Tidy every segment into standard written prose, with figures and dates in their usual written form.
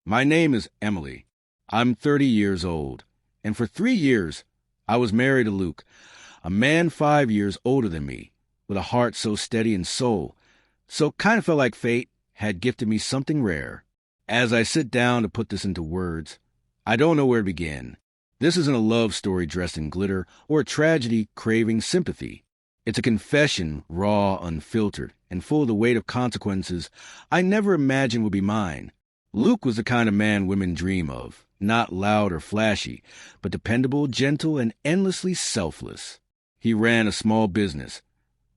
My name is Emily. I'm 30 years old, and for 3 years, I was married to Luke, a man 5 years older than me, with a heart so steady and soul, so kind of felt like fate had gifted me something rare. As I sit down to put this into words, I don't know where to begin. This isn't a love story dressed in glitter or a tragedy craving sympathy. It's a confession, raw, unfiltered, and full of the weight of consequences I never imagined would be mine. Luke was the kind of man women dream of, not loud or flashy, but dependable, gentle, and endlessly selfless. He ran a small business,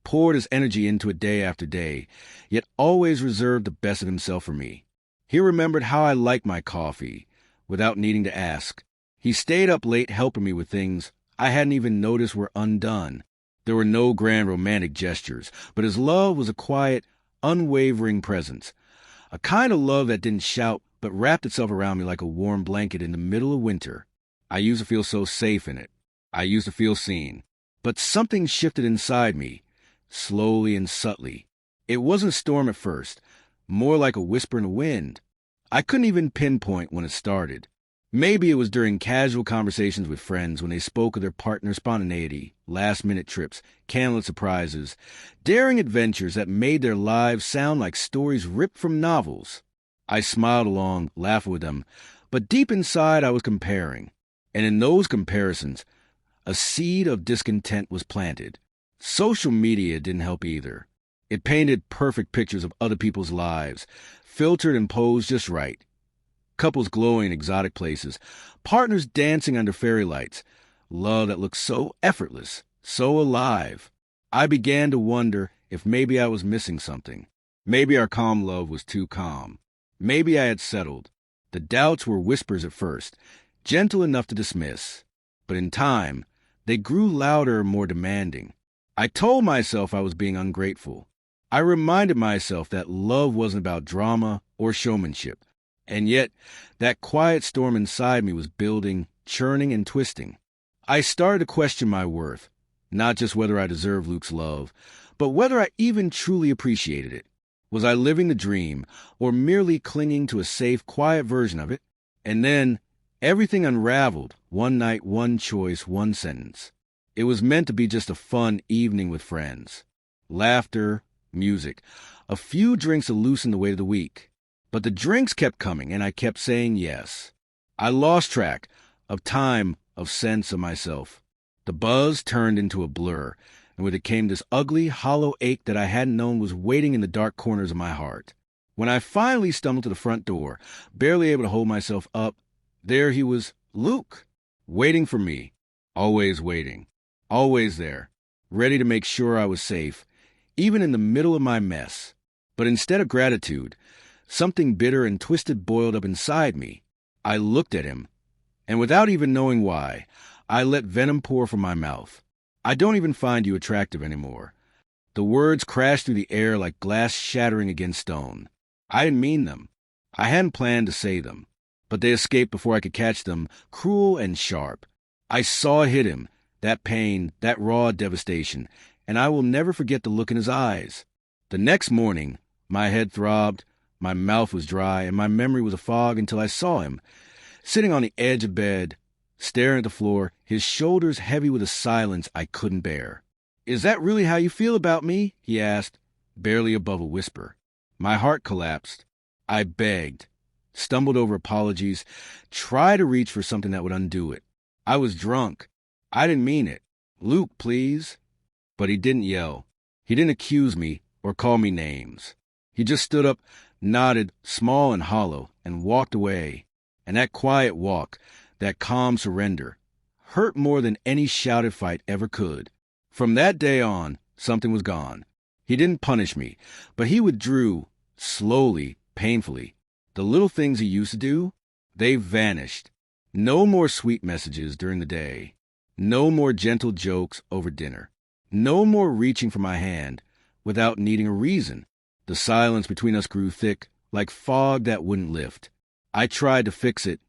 poured his energy into it day after day, yet always reserved the best of himself for me. He remembered how I liked my coffee, without needing to ask. He stayed up late helping me with things I hadn't even noticed were undone. There were no grand romantic gestures, but his love was a quiet, unwavering presence. A kind of love that didn't shout, but wrapped itself around me like a warm blanket in the middle of winter. I used to feel so safe in it. I used to feel seen. But something shifted inside me, slowly and subtly. It wasn't a storm at first, more like a whisper in the wind. I couldn't even pinpoint when it started. Maybe it was during casual conversations with friends when they spoke of their partner's spontaneity, last-minute trips, candlelit surprises, daring adventures that made their lives sound like stories ripped from novels. I smiled along, laughing with them, but deep inside I was comparing. And in those comparisons, a seed of discontent was planted. Social media didn't help either. It painted perfect pictures of other people's lives, filtered and posed just right. Couples glowing in exotic places, partners dancing under fairy lights, love that looked so effortless, so alive. I began to wonder if maybe I was missing something. Maybe our calm love was too calm. Maybe I had settled. The doubts were whispers at first, gentle enough to dismiss. But in time, they grew louder and more demanding. I told myself I was being ungrateful. I reminded myself that love wasn't about drama or showmanship. And yet, that quiet storm inside me was building, churning, and twisting. I started to question my worth, not just whether I deserved Luke's love, but whether I even truly appreciated it. Was I living the dream, or merely clinging to a safe, quiet version of it? And then, everything unraveled, one night, one choice, one sentence. It was meant to be just a fun evening with friends. Laughter, music, a few drinks to loosen the weight of the week. But the drinks kept coming, and I kept saying yes. I lost track of time, of sense of myself. The buzz turned into a blur, and with it came this ugly, hollow ache that I hadn't known was waiting in the dark corners of my heart. When I finally stumbled to the front door, barely able to hold myself up, there he was, Luke, waiting for me, always waiting, always there, ready to make sure I was safe, even in the middle of my mess. But instead of gratitude, something bitter and twisted boiled up inside me. I looked at him, and without even knowing why, I let venom pour from my mouth. I don't even find you attractive anymore. The words crashed through the air like glass shattering against stone. I didn't mean them. I hadn't planned to say them, but they escaped before I could catch them, cruel and sharp. I saw it hit him, that pain, that raw devastation, and I will never forget the look in his eyes. The next morning, my head throbbed, my mouth was dry, and my memory was a fog until I saw him, sitting on the edge of bed, staring at the floor, his shoulders heavy with a silence I couldn't bear. "Is that really how you feel about me?" he asked, barely above a whisper. My heart collapsed. I begged, stumbled over apologies, tried to reach for something that would undo it. I was drunk. I didn't mean it. "Luke, please." But he didn't yell. He didn't accuse me or call me names. He just stood up, nodded, small and hollow, and walked away. And that quiet walk, that calm surrender, hurt more than any shouted fight ever could. From that day on, something was gone. He didn't punish me, but he withdrew, slowly, painfully. The little things he used to do, they vanished. No more sweet messages during the day. No more gentle jokes over dinner. No more reaching for my hand without needing a reason. The silence between us grew thick, like fog that wouldn't lift. I tried to fix it.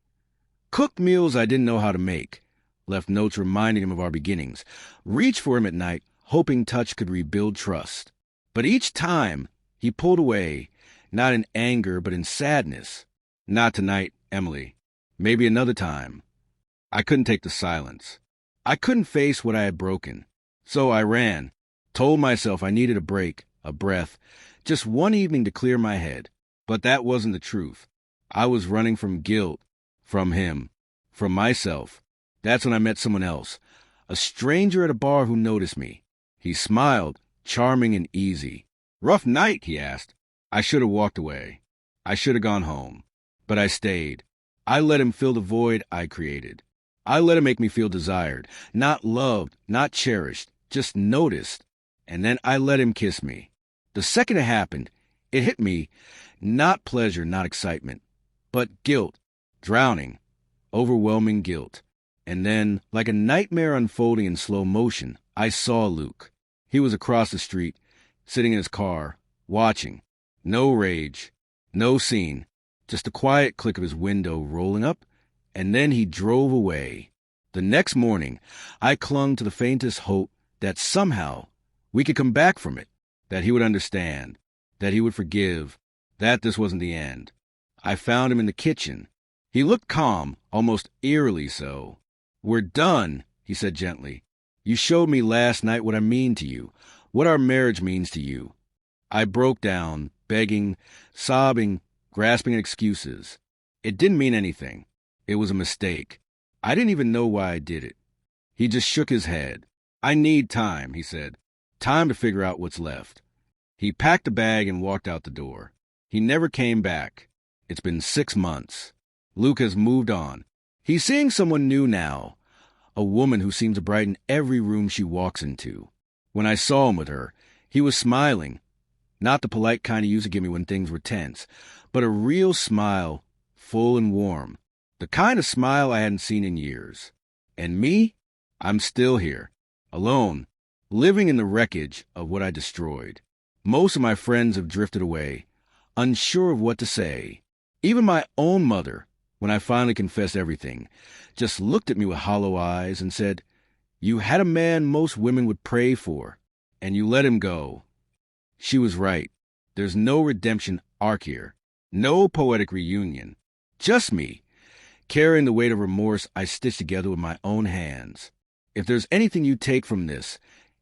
Cooked meals I didn't know how to make. Left notes reminding him of our beginnings. Reached for him at night, hoping touch could rebuild trust. But each time, he pulled away, not in anger but in sadness. Not tonight, Emily. Maybe another time. I couldn't take the silence. I couldn't face what I had broken. So I ran, told myself I needed a break, a breath, just one evening to clear my head. But that wasn't the truth. I was running from guilt, from him, from myself. That's when I met someone else, a stranger at a bar who noticed me. He smiled, charming and easy. "Rough night?" he asked. I should have walked away. I should have gone home. But I stayed. I let him fill the void I created. I let him make me feel desired, not loved, not cherished, just noticed. And then I let him kiss me. The second it happened, it hit me, not pleasure, not excitement, but guilt, drowning, overwhelming guilt. And then, like a nightmare unfolding in slow motion, I saw Luke. He was across the street, sitting in his car, watching. No rage, no scene, just the quiet click of his window rolling up, and then he drove away. The next morning, I clung to the faintest hope that somehow we could come back from it, that he would understand, that he would forgive, that this wasn't the end. I found him in the kitchen. He looked calm, almost eerily so. "We're done," he said gently. "You showed me last night what I mean to you, what our marriage means to you." I broke down, begging, sobbing, grasping at excuses. It didn't mean anything. It was a mistake. I didn't even know why I did it. He just shook his head. "I need time," he said. "Time to figure out what's left." He packed a bag and walked out the door. He never came back. It's been 6 months. Luke has moved on. He's seeing someone new now, a woman who seems to brighten every room she walks into. When I saw him with her, he was smiling. Not the polite kind he used to give me when things were tense, but a real smile, full and warm. The kind of smile I hadn't seen in years. And me? I'm still here, alone, living in the wreckage of what I destroyed. Most of my friends have drifted away, unsure of what to say. Even my own mother, when I finally confessed everything, just looked at me with hollow eyes and said, "You had a man most women would pray for, and you let him go." She was right. There's no redemption arc here. No poetic reunion. Just me, carrying the weight of remorse I stitched together with my own hands. If there's anything you take from this,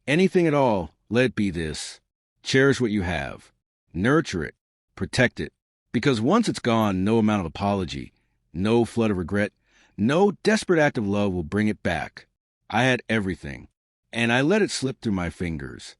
anything at all, let it be this. Cherish what you have. Nurture it. Protect it. Because once it's gone, no amount of apology, no flood of regret, no desperate act of love will bring it back. I had everything, and I let it slip through my fingers.